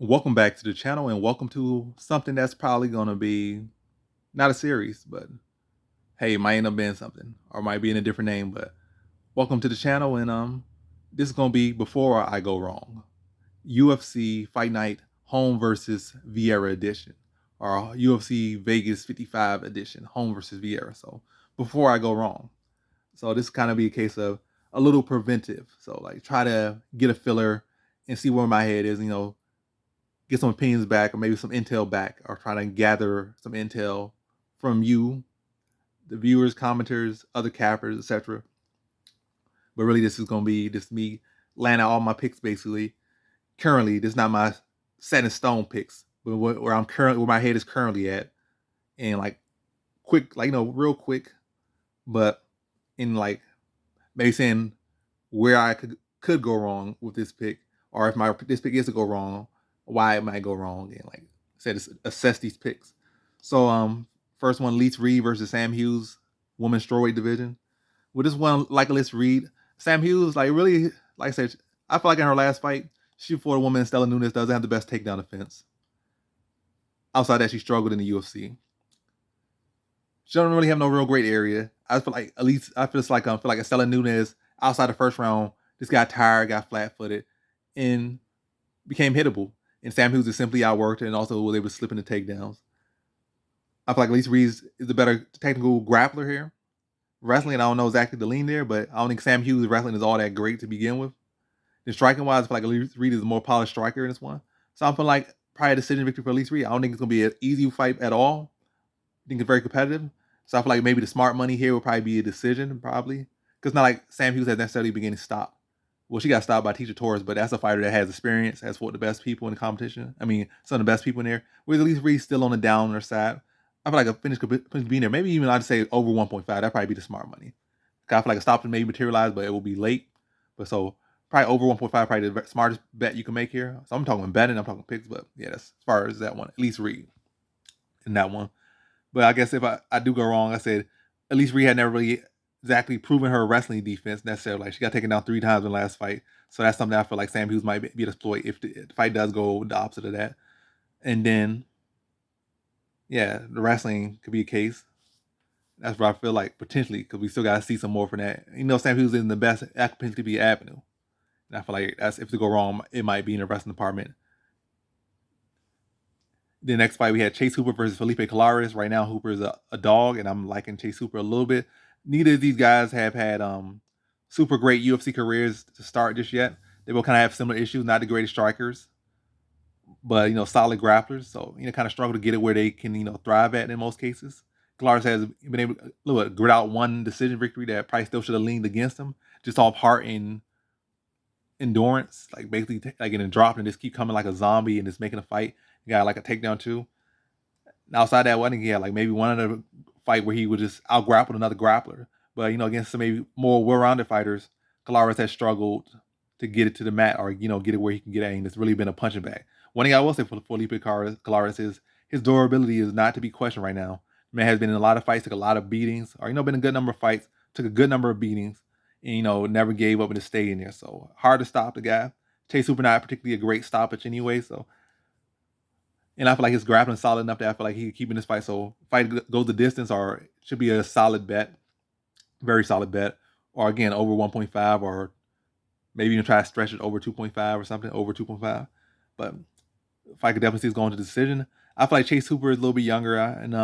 Welcome back to the channel and welcome to something that's probably going to be not a series, but hey, it might end up being something or might be in a different name. But welcome to the channel, and this is going to be Before I Go Wrong, UFC Fight Night Home versus Viera edition, or UFC Vegas 55 edition, Home versus Viera. So before I go wrong, so this kind of be a case of a little preventive. So like try to get a filler and see where my head is. Get some opinions back or maybe some intel back, or try to gather some intel from you, the viewers, commenters, other cappers, etc. But really, this is going to be just me laying out all my picks basically. Currently, this is not my set in stone picks, but where my head is currently at, and like quick, like real quick, but in like maybe saying where I could go wrong with this pick, or if my this pick is to go wrong, why it might go wrong, and like I said, assess these picks. So first one, Leach Reed versus Sam Hughes, women's strawweight division. With this one, like let's read Sam Hughes, like really, like I said, I feel like in her last fight, she fought a woman, Stella Nunes, doesn't have the best takedown defense. Outside that, she struggled in the UFC. She don't really have no real great area. I feel like at least I feel like a Stella Nunes outside the first round just got tired, got flat footed, and became hittable. And Sam Hughes is simply outworked and also was able to slip into takedowns. I feel like Elise Reeves is the better technical grappler here. Wrestling, I don't know exactly the lean there, but I don't think Sam Hughes' wrestling is all that great to begin with. And striking wise, I feel like Elise Reed is a more polished striker in this one. So I feel like probably a decision victory for Elise Reed. I don't think it's going to be an easy fight at all. I think it's very competitive. So I feel like maybe the smart money here will probably be a decision, probably. Because not like Sam Hughes has necessarily been getting stopped. Well, she got stopped by Teacher Torres, but that's a fighter that has experience, has fought the best people in the competition. I mean, some of the best people in there. With Elise Reed still on the downer side. I feel like a finish could be in there. Maybe even I'd say over 1.5. That'd probably be the smart money. I feel like a stop may materialize, but it will be late. But so probably over 1.5, probably the smartest bet you can make here. So I'm talking betting, I'm talking picks, but yeah, that's as far as that one. At least Reed in that one. But I guess if I do go wrong, I said at least Reed had never really exactly proven her wrestling defense necessarily. Like she got taken down 3 times in the last fight. So that's something I feel like Sam Hughes might be able to exploit if the fight does go the opposite of that. And then, yeah, the wrestling could be a case. That's where I feel like potentially, because we still got to see some more from that. Sam Hughes isn't the best. That could potentially be an avenue. And I feel like that's if to go wrong, it might be in the wrestling department. The next fight we had Chase Hooper versus Felipe Kolaris. Right now, Hooper is a dog, and I'm liking Chase Hooper a little bit. Neither of these guys have had super great UFC careers to start just yet. They both kind of have similar issues. Not the greatest strikers, but solid grapplers. So kind of struggle to get it where they can thrive at in most cases. Kolaris has been able to grit out one decision victory that probably still should have leaned against him, just off heart and endurance, like basically like getting dropped and just keep coming like a zombie and just making a fight. You got like a takedown too. And outside that one, he had like maybe one other fight where he would just out grapple another grappler. But against some maybe more well-rounded fighters, Kolaris has struggled to get it to the mat or get it where he can get at. And it's really been a punching bag. One thing I will say for Felipe Kolaris is his durability is not to be questioned right now. The man has been in a lot of fights, took a lot of beatings, or been in a good number of fights, took a good number of beatings, and never gave up and just stayed in there. So hard to stop the guy. Chase Hooper not particularly a great stoppage anyway, so and I feel like his grappling solid enough that I feel like he keeping this fight. So fight goes the distance, or it should be a solid bet, very solid bet, or again over 1.5, or maybe even try to stretch it over 2.5 or something, over 2.5. But fight could definitely see is going to decision. I feel like Chase Hooper is a little bit younger, and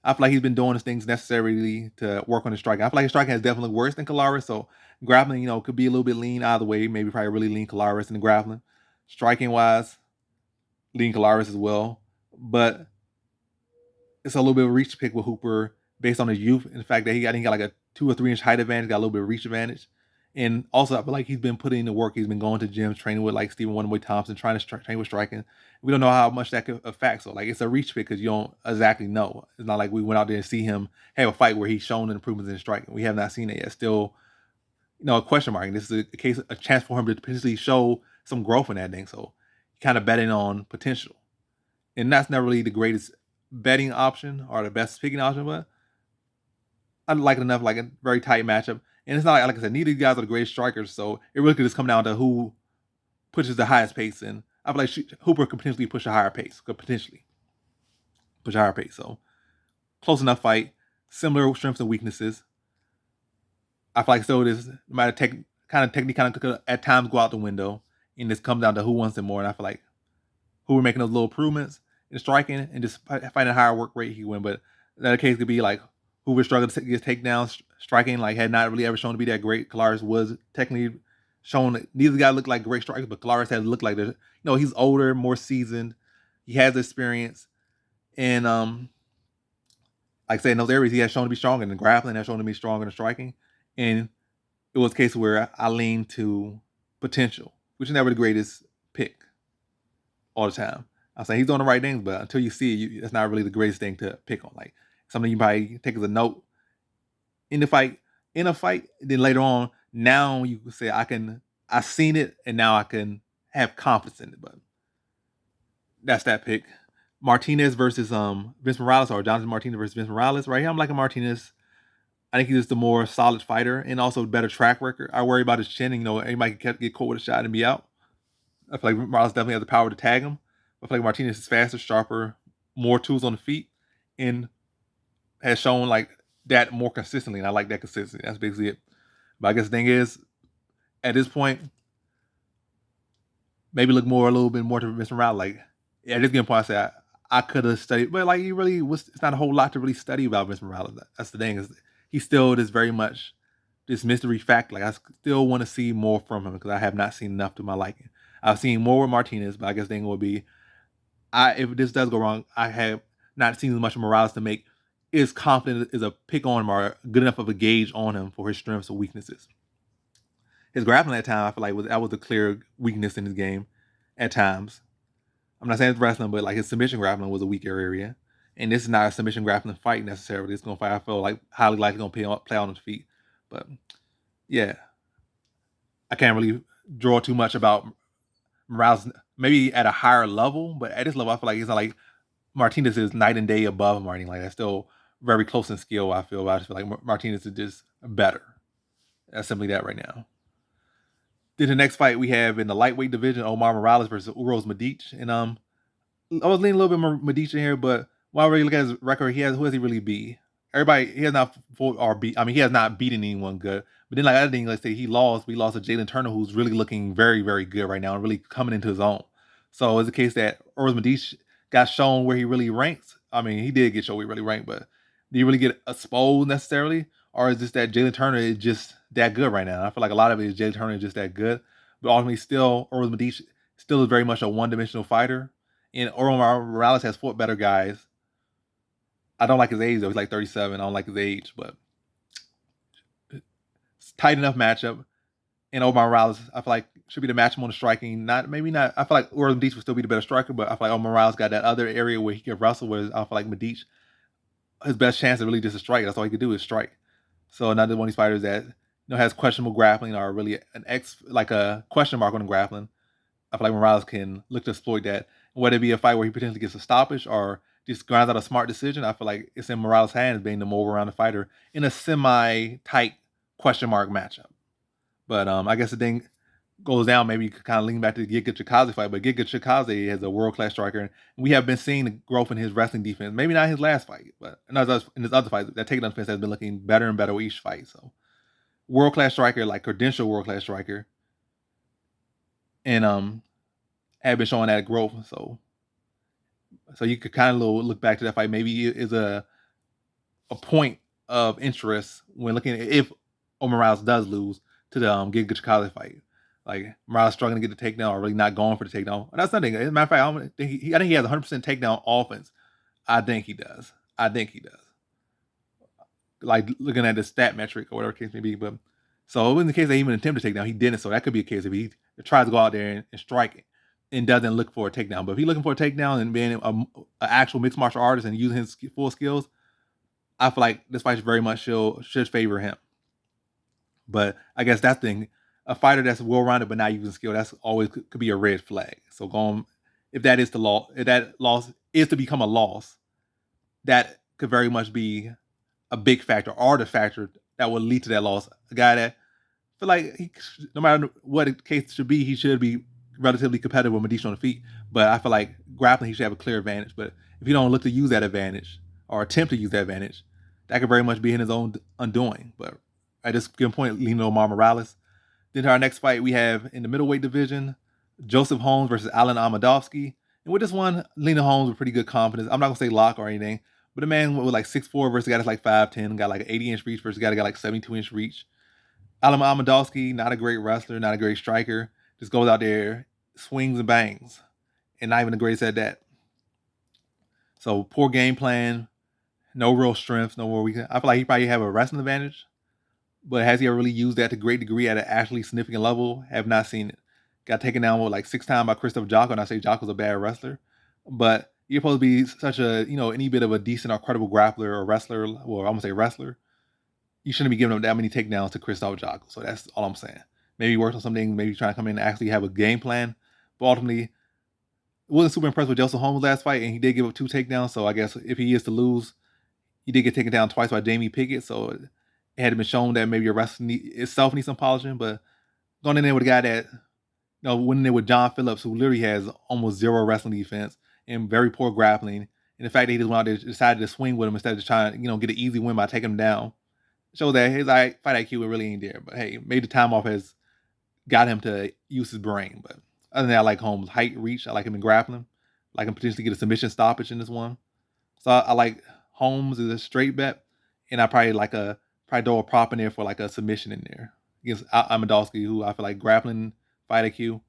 I feel like he's been doing his things necessarily to work on his striking. I feel like his striking is definitely worse than Kolaris, so grappling, could be a little bit lean either way. Maybe probably really lean Kolaris in the grappling. Striking wise, lean Kolaris as well, but it's a little bit of a reach pick with Hooper based on his youth and the fact that I think he got like a 2 or 3 inch height advantage, got a little bit of reach advantage. And also, I feel like he's been putting in the work. He's been going to gyms, training with like Stephen Wonderboy Thompson, trying to train with striking. We don't know how much that could affect. So, like, it's a reach pick because you don't exactly know. It's not like we went out there and see him have a fight where he's shown improvements in striking. We have not seen it yet. Still, a question mark. And this is a chance for him to potentially show some growth in that thing. So, kind of betting on potential. And that's not really the greatest betting option or the best picking option, but I like it enough, like a very tight matchup. And it's not like I said, neither of these guys are the greatest strikers, so it really could just come down to who pushes the highest pace. And I feel like Hooper could potentially push a higher pace. So close enough fight, similar strengths and weaknesses. I feel like so it is. No matter technique, kind of at times go out the window, and this comes down to who wants it more. And I feel like who were making those little improvements in striking and just finding a higher work rate, he win. But another case could be like who was struggling to get takedowns, striking, like had not really ever shown to be that great. Kolaris was technically shown. Neither guy looked like great strikers, but Kolaris had looked like he's older, more seasoned, he has experience, and like I said, in those areas he has shown to be stronger. In grappling, has shown to be stronger in striking, and it was a case where I leaned to potential, which is never the greatest pick all the time. I'm saying he's doing the right things, but until you see it, that's not really the greatest thing to pick on. Like something you probably take as a note in a fight, then later on, now you can say I've seen it, and now I can have confidence in it. But that's that pick. Martinez versus Vince Morales, or Jonathan Martinez versus Vince Morales. Right here, I'm liking Martinez. I think he's just a more solid fighter and also a better track record. I worry about his chin. And, anybody can get caught with a shot and be out. I feel like Morales definitely has the power to tag him. I feel like Martinez is faster, sharper, more tools on the feet, and has shown like that more consistently. And I like that consistency. That's basically it. But I guess the thing is, at this point, maybe look a little bit more to Mr. Morales. Like at this given point, I say I could have studied, but like he really was. It's not a whole lot to really study about Mr. Morales. That's the thing, is he still is very much this mystery fact. Like I still want to see more from him because I have not seen enough to my liking. I've seen more with Martinez, but I guess the thing will be, if this does go wrong, I have not seen as much of Morales to make is confident is a pick on him or good enough of a gauge on him for his strengths or weaknesses. His grappling at times, I feel like that was a clear weakness in his game at times. I'm not saying it's wrestling, but like his submission grappling was a weaker area. And this is not a submission grappling fight necessarily. It's going to fight, I feel like, highly likely going to play on his feet. But yeah, I can't really draw too much about Morales, maybe at a higher level, but at this level, I feel like it's not like Martinez is night and day above Martin. Like that's still very close in skill. I feel. I just feel like Martinez is just better. That's simply that right now. Then the next fight we have in the lightweight division, Omar Morales versus Uros Medic, and I was leaning a little bit more Medic in here, but when I really look at his record, who has he really beat? Everybody, he has not fought or beat. I mean, he has not beaten anyone good. But then, like other thing, let's say we lost to Jalen Turner, who's really looking very, very good right now and really coming into his own. So it's a case that Uros Medic got shown where he really ranks. I mean, he did get shown where he really ranked, but did he really get exposed necessarily? Or is this that Jalen Turner is just that good right now? I feel like a lot of it is Jalen Turner is just that good. But ultimately, still, Uros Medic still is very much a one-dimensional fighter. And Omar Morales has fought better guys. I don't like his age, though. He's like 37. I don't like his age, but it's tight enough matchup. And Omar Morales, I feel like, should be the matchup on the striking. Maybe not. I feel like Uros Medic would still be the better striker, but I feel like Omar Morales got that other area where he can wrestle, where I feel like Medic, his best chance is really just a strike. That's all he could do is strike. So another one of these fighters that has questionable grappling or really like a question mark on the grappling. I feel like Morales can look to exploit that. Whether it be a fight where he potentially gets a stoppage or just grinds out a smart decision, I feel like it's in Morales' hands being the more well-rounded fighter in a semi-tight question mark matchup. But I guess the thing goes down, maybe you could kind of lean back to the Giga Chikadze fight, but Giga Chikadze is a world-class striker, and we have been seeing the growth in his wrestling defense. Maybe not his last fight, but in his other fights, that takedown defense has been looking better and better with each fight. So world-class striker, like credential world-class striker, and have been showing that growth. So you could kind of look back to that fight. Maybe it is a point of interest when looking at if Omar Morales does lose to the Giga Chikadze fight. Like Morales struggling to get the takedown or really not going for the takedown. And that's nothing. As a matter of fact, I think he has 100% takedown offense. I think he does. Like looking at the stat metric or whatever case may be. But so in the case that he even attempted to takedown, he didn't. So that could be a case if he tries to go out there and strike it and doesn't look for a takedown. But if he's looking for a takedown and being an actual mixed martial artist and using his full skills, I feel like this fight very much should favor him. But I guess that's the thing. A fighter that's well-rounded but not using skill, that's always could be a red flag. So if that is the law, if that loss is to become a loss, that could very much be a big factor or the factor that will lead to that loss. A guy that I feel like no matter what the case should be, he should be relatively competitive with Medici on the feet. But I feel like grappling, he should have a clear advantage. But if you don't look to use that advantage or attempt to use that advantage, that could very much be in his own undoing. But at this given point, leaning on Mar Morales. Then our next fight we have in the middleweight division, Joseph Holmes versus Alan Amadowski. And with this one, Lena Holmes with pretty good confidence. I'm not gonna say lock or anything, but a man with like 6'4" versus a guy that's like 5'10", got like an 80-inch reach versus a guy that got like 72-inch reach. Alan Amadowski, not a great wrestler, not a great striker, just goes out there, swings and bangs, and not even the greatest at that. So poor game plan, no real strength, no real weakness. I feel like he probably have a wrestling advantage, but has he ever really used that to a great degree at an actually significant level? Have not seen it. Got taken down with like 6 times by Christoph Jocko, and I say Jocko's a bad wrestler, but you're supposed to be such a, any bit of a decent or credible grappler or wrestler, or I'm gonna say wrestler. You shouldn't be giving up that many takedowns to Christoph Jocko. So that's all I'm saying. Maybe work on something, maybe try to come in and actually have a game plan. But ultimately, wasn't super impressed with Joseph Holmes last fight, and he did give up 2 takedowns. So I guess if he is to lose, he did get taken down twice by Jamie Pickett. So it had been shown that maybe your wrestling itself needs some polishing. But going in there with a guy that, winning there with John Phillips, who literally has almost zero wrestling defense and very poor grappling, and the fact that he just went out there decided to swing with him instead of trying to, get an easy win by taking him down, shows that his fight IQ really ain't there. But hey, maybe the time off has got him to use his brain. But other than that, I like Holmes' height, reach. I like him in grappling. I like him potentially get a submission stoppage in this one. So I like Holmes as a straight bet, and I probably throw a prop in there for like a submission in there against Amadowski, who I feel like grappling fight IQ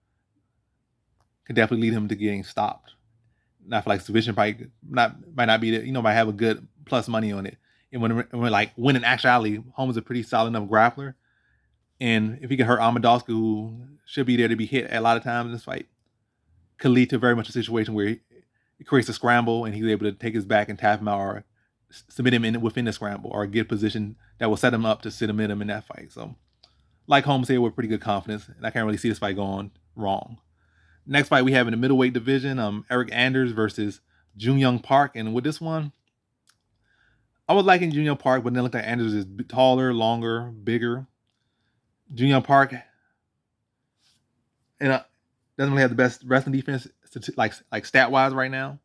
could definitely lead him to getting stopped. And I feel like submission probably might not be the, might have a good plus money on it. And when in actuality, Holmes is a pretty solid enough grappler. And if he can hurt Amadowski, who should be there to be hit a lot of times in this fight, could lead to very much a situation where he creates a scramble and he's able to take his back and tap him out or submit him within the scramble or get a position that will set him up to submit him in that fight. So, like Holmes here with pretty good confidence, and I can't really see this fight going wrong. Next fight we have in the middleweight division, Eric Anders versus Jun Young Park. And with this one, I was liking Jun Young Park, but then looked like Anders is taller, longer, bigger. Jun Young Park and doesn't really have the best wrestling defense, like stat wise right now.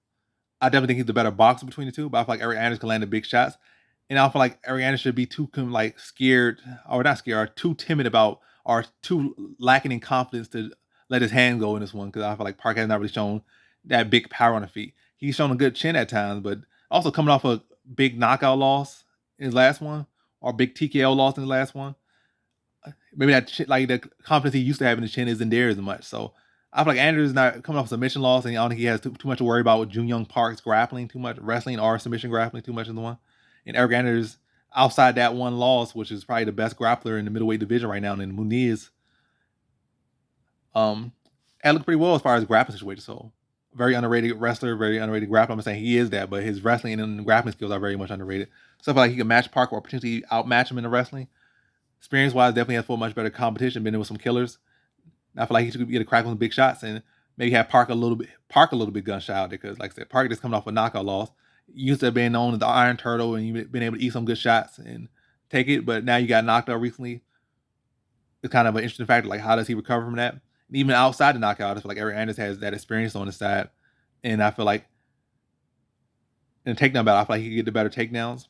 I definitely think he's the better boxer between the two, but I feel like Eric Anders can land the big shots. And I feel like Eric Anders should be too scared, or not scared, or too timid about, or too lacking in confidence to let his hand go in this one, because I feel like Park has not really shown that big power on the feet. He's shown a good chin at times, but also coming off a big knockout loss in his last one, or big TKO loss in his last one. Maybe that the confidence he used to have in his chin isn't there as much. So I feel like Anders is not coming off a submission loss, and I don't think he has too much to worry about with Jun Young Park's grappling too much, wrestling or submission grappling too much in the one. And Eric Anders, outside that one loss, which is probably the best grappler in the middleweight division right now, and Muniz, had looked pretty well as far as grappling situation. So very underrated wrestler, very underrated grappler. I'm saying he is that, but his wrestling and grappling skills are very much underrated. So I feel like he can match Park or potentially outmatch him in the wrestling. Experience-wise, definitely has for much better competition, been in with some killers. I feel like he should get a crack on some big shots and maybe have Park a little bit gun shy out there, because, like I said, Park just coming off a knockout loss. You used to being known as the Iron Turtle, and you've been able to eat some good shots and take it, but now you got knocked out recently. It's kind of an interesting factor, like how does he recover from that? And even outside the knockout, I feel like Eric Anders has that experience on his side, and I feel like in a takedown battle, I feel like he could get the better takedowns.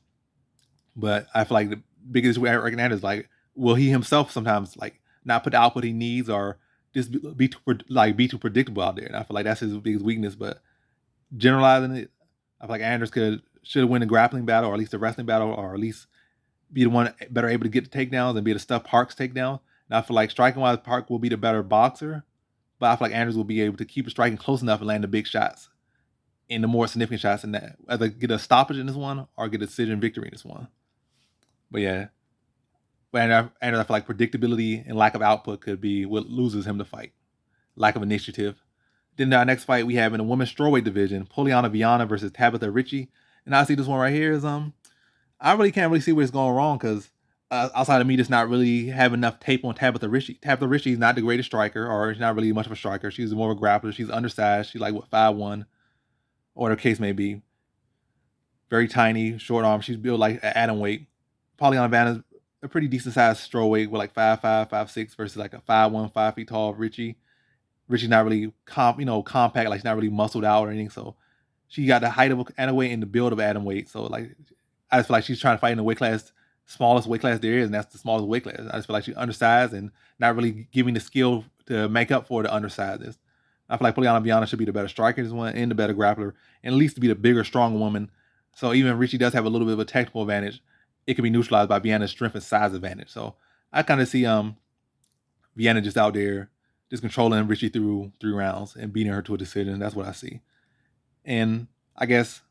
But I feel like the biggest issue with Eric Anders is will he himself sometimes not put the output he needs, or just be too predictable out there? And I feel like that's his biggest weakness. But generalizing it, I feel like Anders should win a grappling battle, or at least a wrestling battle, or at least be the one better able to get the takedowns and be able to stuff Park's takedown. And I feel like striking wise, Park will be the better boxer, but I feel like Anders will be able to keep the striking close enough and land the big shots and the more significant shots in that. Either get a stoppage in this one or get a decision victory in this one. But yeah. And I feel like predictability and lack of output could be what loses him the fight. Lack of initiative. Then our next fight we have in the women's strawweight division, Poliana Viana versus Tabitha Richie. And I see this one right here is I really can't really see where it's going wrong, because outside of me just not really have enough tape on Tabitha Richie. Tabitha Richie is not the greatest striker, or she's not really much of a striker. She's more of a grappler. She's undersized. She's 5'1", or whatever the case may be. Very tiny, short arm. She's built like an atom weight. Poliana Viana's a pretty decent sized strawweight with 5'5", 5'6", versus a 5'1", 5 feet tall Richie. Richie's not really compact, like she's not really muscled out or anything. So she got the height of atom weight and the build of atom weight. So like I just feel like she's trying to fight in the weight class, smallest weight class there is, and that's the smallest weight class. I just feel like she's undersized and not really giving the skill to make up for the undersizedness. I feel like Viana should be the better striker this one and the better grappler, and at least to be the bigger, strong woman. So even if Richie does have a little bit of a technical advantage, it can be neutralized by Viana's strength and size advantage. So I kind of see Viana just out there, just controlling Richie through 3 rounds and beating her to a decision. That's what I see. And I guess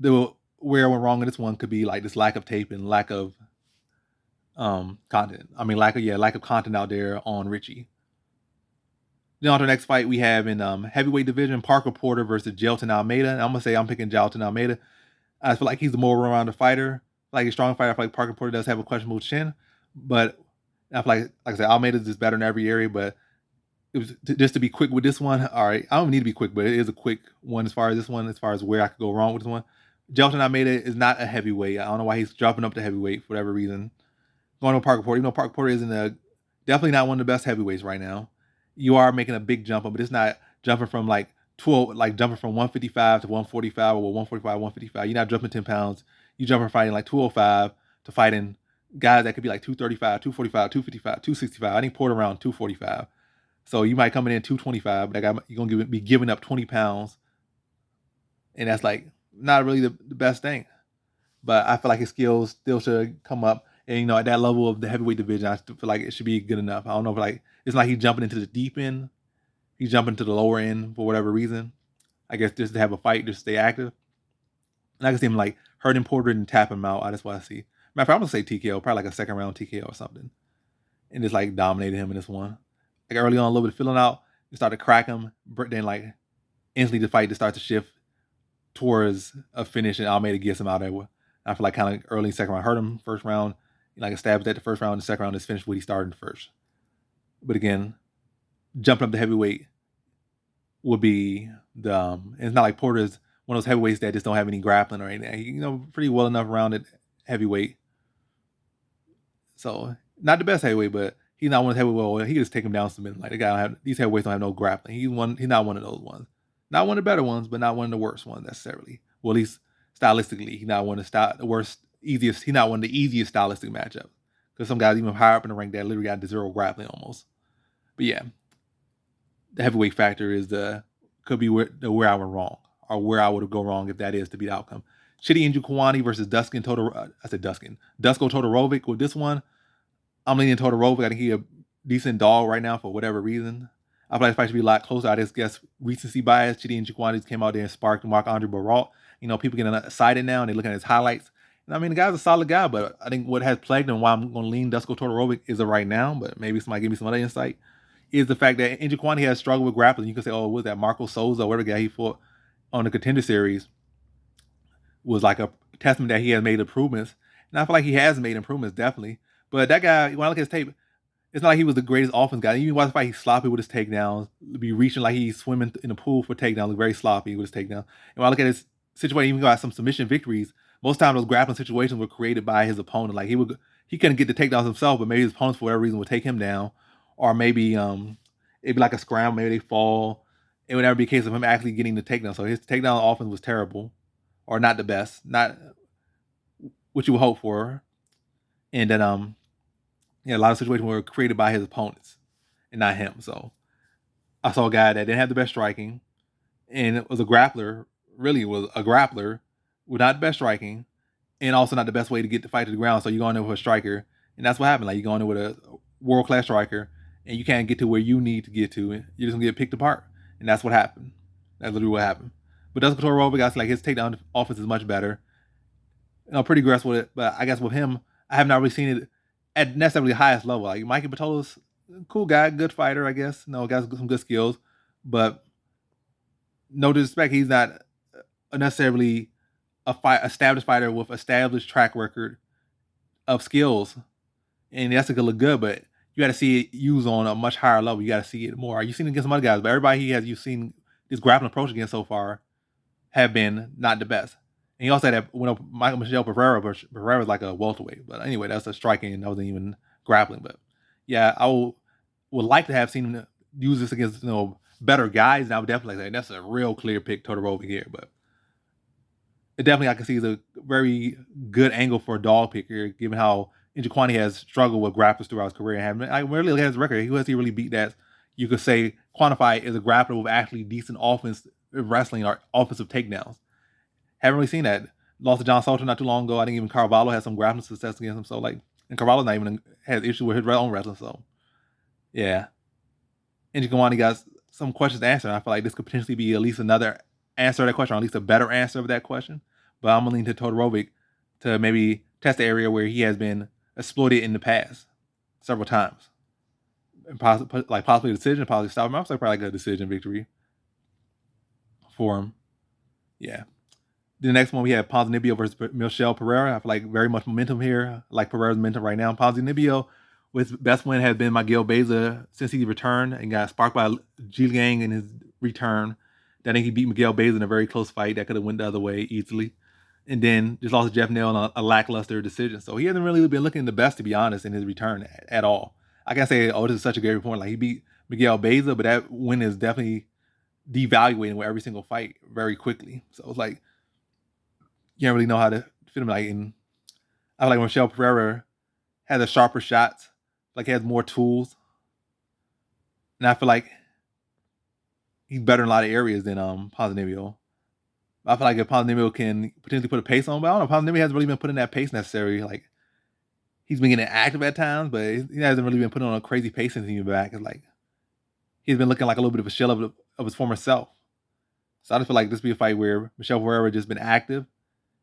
where I went wrong in this one could be like this lack of tape and lack of content. I mean, lack of content out there on Richie. Then on to the next fight we have in heavyweight division, Parker Porter versus Jailton Almeida. And I'm gonna say I'm picking Jailton Almeida. I feel like he's the more well-rounded fighter, like a strong fighter. I feel like Parker Porter does have a questionable chin, but I feel like I said, Almeida's just better in every area. But it was just to be quick with this one. All right, I don't need to be quick, but it is a quick one as far as this one, as far as where I could go wrong with this one. Jailton Almeida is not a heavyweight. I don't know why he's dropping up to heavyweight for whatever reason. Going to Parker Porter, even though Parker Porter isn't definitely not one of the best heavyweights right now. You are making a big jump up, but it's not jumping from like 12, like jumping from 155 to 145 or 145, 155. You're not jumping 10 pounds. You're jumping fighting like 205 to fighting guys that could be like 235, 245, 255, 265. I think Porter around 245. So you might come in 225, but you're going to be giving up 20 pounds. And that's like not really the best thing. But I feel like his skills still should come up. And, at that level of the heavyweight division, I still feel like it should be good enough. I don't know if it's like he's jumping into the deep end. He's jumping to the lower end for whatever reason. I guess just to have a fight, just stay active. And I can see him like hurting Porter and tapping him out. I just want to see. Matter of fact, I'm going to say TKO, probably like a second round TKO or something. And just like dominated him in this one. Like early on, a little bit of filling out. You start to crack him. Then like instantly the fight just starts to shift towards a finish, and Almeida gets him out there. I feel like kind of early second round hurt him. First round, like established that the first round, the second round is finished what he started in the first. But again, jumping up to heavyweight would be it's not like Porter's one of those heavyweights that just don't have any grappling or anything. He, pretty well enough rounded heavyweight. So not the best heavyweight, but he's not one of the heavyweight. He can just take him down submitting. Like the guy don't have these heavyweights don't have no grappling. He's not one of those ones. Not one of the better ones, but not one of the worst ones necessarily. Well, at least stylistically, he's not one of the worst, easiest. He's not one of the easiest stylistic matchups. Because some guys even higher up in the rank that literally got zero grappling almost. But yeah, the heavyweight factor could be where I went wrong, or where I would go wrong if that is to be the outcome. Chidi Njokuani versus Dusko Todorovic. With this one, I'm leaning Todorovic. I think he's a decent dog right now for whatever reason. I feel like the fight should be a lot closer. I just guess recency bias. Chidi Njokuani came out there and sparked Marc-Andre Barrault. People getting excited now and they looking at his highlights. And I mean, the guy's a solid guy, but I think what has plagued him, and why I'm going to lean Dusko Todorovic is right now, but maybe somebody give me some other insight, is the fact that Njokuani has struggled with grappling. You can say, was that Marco Souza, whatever guy he fought on the Contender Series, was like a testament that he has made improvements. And I feel like he has made improvements, definitely. But that guy, when I look at his tape, it's not like he was the greatest offense guy. Even watch the fight, he's sloppy with his takedowns, be reaching like he's swimming in the pool for takedowns, very sloppy with his takedowns. And when I look at his situation, even got some submission victories, most times those grappling situations were created by his opponent. Like he couldn't get the takedowns himself, but maybe his opponents for whatever reason would take him down. Or maybe it'd be like a scramble, maybe they fall. It would never be a case of him actually getting the takedown. So his takedown offense was terrible, or not the best, not what you would hope for. And then a lot of situations were created by his opponents and not him. So I saw a guy that didn't have the best striking, and it was a grappler. Really was a grappler with not the best striking, and also not the best way to get the fight to the ground. So you're going there with a striker, and that's what happened. Like you're going there with a world-class striker, and you can't get to where you need to get to, and you're just gonna get picked apart. And that's what happened. That's literally what happened. But Dusko Todorovic, I feel like his takedown offense is much better. Pretty aggressive with it, but I guess with him, I have not really seen it at necessarily the highest level. Like Mikey Patola's cool guy, good fighter, I guess. Got some good skills, but no disrespect, he's not necessarily established fighter with established track record of skills, and that's gonna look good. But you got to see it used on a much higher level. You got to see it more. You've seen it against some other guys, but everybody you've seen this grappling approach against so far have been not the best. And he also had that Michel Pereira was like a welterweight. But anyway, that's a striking, and that wasn't even grappling. But yeah, I would like to have seen him use this against better guys, and I would definitely say that's a real clear pick, Todorovic here. But it definitely I can see is a very good angle for a dog pick here, given how Jaquandez has struggled with grapplers throughout his career. I really look at his record. Who has he really beat that you could say quantify as a grappler with actually decent offense wrestling or offensive takedowns? Haven't really seen that. Lost to John Salter not too long ago. I think even Carvalho had some grappling success against him. So and Carvalho not even has issues with his own wrestling. So yeah, Jaquandez got some questions to answer. And I feel like this could potentially be at least another answer to that question, or at least a better answer of that question. But I'm gonna lean to Todorovic to maybe test the area where he has been exploited in the past several times, and possibly a decision, possibly stop him. I was like probably a decision victory for him. Yeah. The next one we have Ponzinibbio versus Michel Pereira. I feel like very much momentum here. I like Pereira's momentum right now. Ponzinibbio, with best win has been Miguel Beza since he returned and got sparked by Ji Liang in his return. I think he beat Miguel Beza in a very close fight that could have went the other way easily. And then just lost to Jeff Neal on a lackluster decision. So he hasn't really been looking the best, to be honest, in his return at all. I can't say, this is such a great point. Like, he beat Miguel Beza, but that win is definitely devaluating with every single fight very quickly. So it's like, you can't really know how to fit him. And I feel like Michel Pereira has a sharper shots, like he has more tools. And I feel like he's better in a lot of areas than Ponzinibbio. I feel like if Ponzinibbio can potentially put a pace on, but I don't know, Ponzinibbio hasn't really been putting that pace necessarily. Like, he's been getting active at times, but he hasn't really been putting on a crazy pace since he's been back. It's like he's been looking like a little bit of a shell of his former self. So I just feel like this will be a fight where Michel Pereira just been active,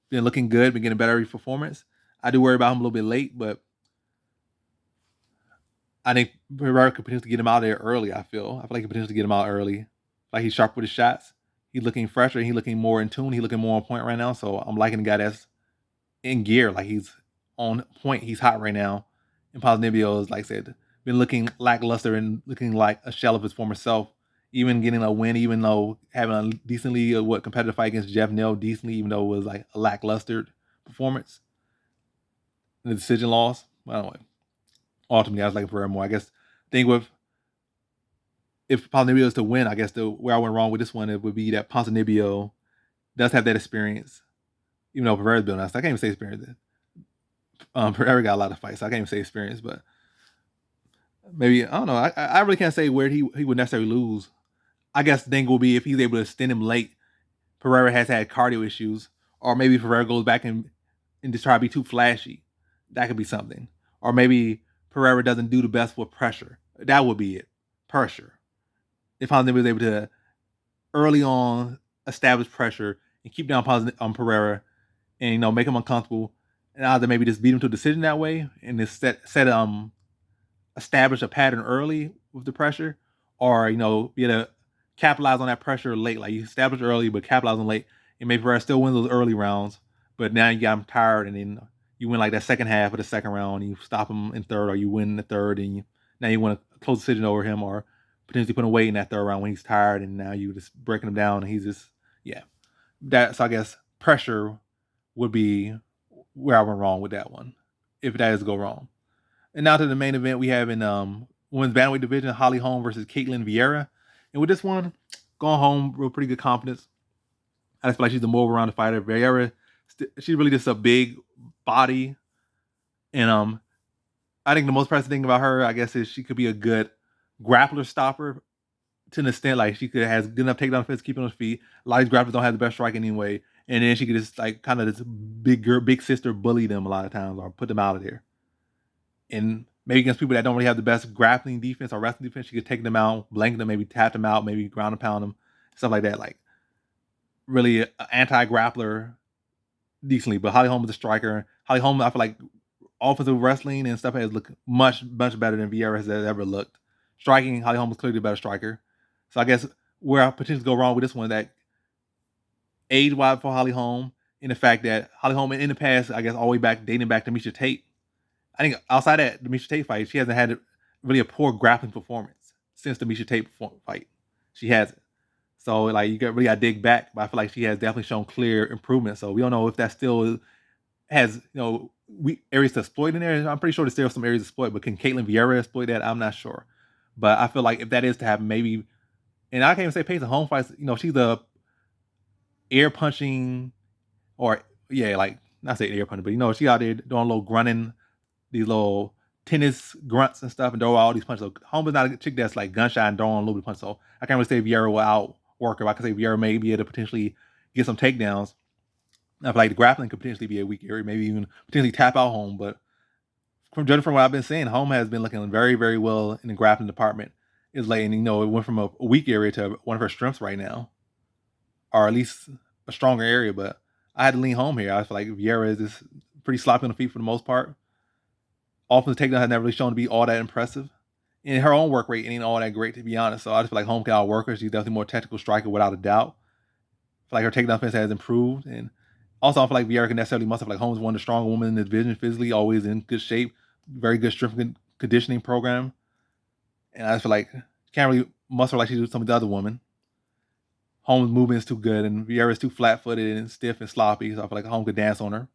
been looking good, been getting better every performance. I do worry about him a little bit late, but I think Pereira could potentially get him out there early. I feel like he could potentially get him out early. Like, he's sharp with his shots. He's looking fresher. He's looking more in tune. He's looking more on point right now. So I'm liking the guy that's in gear. Like, he's on point. He's hot right now. And Ponzinibbio is, like I said, been looking lackluster and looking like a shell of his former self. Even getting a win, even though having a decently competitive fight against Jeff Neal decently, even though it was like a lackluster performance. The decision loss. Well, anyway, ultimately, I was liking Pereira more. I guess thing with if Ponzinibbio is to win, I guess where I went wrong with this one, it would be that Ponzinibbio does have that experience, even though Pereira's building. I can't even say experience. Pereira got a lot of fights, so I can't even say experience, but maybe, I don't know. I really can't say where he would necessarily lose. I guess the thing will be if he's able to extend him late. Pereira has had cardio issues, or maybe Pereira goes back and just try to be too flashy. That could be something. Or maybe Pereira doesn't do the best with pressure. That would be it. Pressure. If Ponzinibbio was able to early on establish pressure and keep down Pereira and make him uncomfortable, and either maybe just beat him to a decision that way and just establish a pattern early with the pressure, or be able to capitalize on that pressure late. Like, you establish early but capitalize on late, and maybe Pereira still wins those early rounds, but now you got him tired, and then you win like that second half of the second round, and you stop him in third, or you win the third, and now you win a close decision over him, or potentially putting away in that third round when he's tired, and now you just breaking him down, and he's just So I guess pressure would be where I went wrong with that one, if that is to go wrong. And now to the main event we have in women's bantamweight division, Holly Holm versus Caitlin Viera. And with this one, going home with pretty good confidence. I just feel like she's a more well-rounded fighter. Viera, she's really just a big body, and I think the most impressive thing about her, I guess, is she could be a good grappler stopper to an extent. Like, she has good enough takedown defense, keeping on her feet. A lot of these grapplers don't have the best strike anyway, and then she could just kind of this big sister bully them a lot of times, or put them out of there. And maybe against people that don't really have the best grappling defense or wrestling defense, she could take them out, blank them, maybe tap them out, maybe ground and pound them, stuff like that. Like, really an anti-grappler decently. But Holly Holm is a striker. Holly Holm, I feel like offensive wrestling and stuff has looked much better than Viera has ever looked. Striking, Holly Holm is clearly a better striker. So I guess where I potentially go wrong with this one, that age-wise for Holly Holm, in the fact that Holly Holm in the past, I guess all the way back, dating back to Miesha Tate, I think outside that the Miesha Tate fight, she hasn't had really a poor grappling performance since the Miesha Tate fight. She hasn't. So like, you really got to dig back, but I feel like she has definitely shown clear improvement. So we don't know if that still has areas to exploit in there. I'm pretty sure there's still some areas to exploit, but can Caitlin Viera exploit that? I'm not sure. But I feel like if that is to happen, maybe, and I can't even say pace of Holm fights, she's a air punching, or yeah, like not say air punching, but she out there doing a little grunting, these little tennis grunts and stuff, and throw all these punches. So Holmes is not a chick that's like gunshot and throwing a little bit of punch. So I can't really say Viera will outwork her. I can say Viera may be able to potentially get some takedowns. I feel like the grappling could potentially be a weak area, maybe even potentially tap out Holm. But from judging from what I've been saying, Holm has been looking very, very well in the grappling department. Is like, and it went from a weak area to one of her strengths right now, or at least a stronger area. But I had to lean Holm here. I feel like Viera is just pretty sloppy on the feet for the most part. Offensive takedown has never really shown to be all that impressive. And her own work rate ain't all that great, to be honest. So I just feel like Holm can outwork her. She's definitely more technical striker without a doubt. I feel like her takedown defense has improved. And also I feel like Viera can necessarily muscle. Like Holmes is one of the stronger women in the division, physically, always in good shape, very good strength and conditioning program. And I just feel like she can't really muscle like she does some of the other women. Holmes' movement is too good, and Viera is too flat-footed and stiff and sloppy. So I feel like Holmes could dance on her.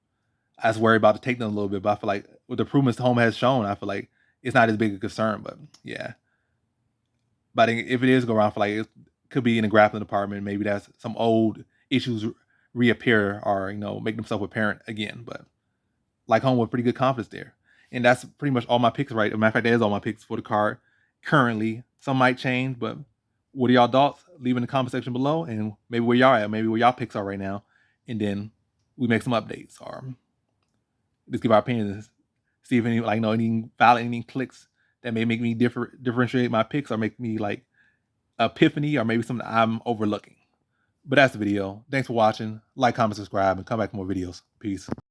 I was worried about the takedown a little bit, but I feel like with the improvements Holm has shown, I feel like it's not as big a concern. But yeah, but if it is go around, I feel like it could be in the grappling department. Maybe that's some old issues reappear or make themselves apparent again. But like Holm with pretty good confidence there, and that's pretty much all my picks. Right, as a matter of fact, that is all my picks for the card currently. Some might change, but what are y'all thoughts? Leave in the comment section below, and maybe where y'all at, maybe where y'all picks are right now, and then we make some updates or just give our opinions, see if any valid, any clicks that may make me differentiate my picks or make me like epiphany or maybe something I'm overlooking. But that's the video. Thanks for watching. Like, comment, subscribe, and come back for more videos. Peace.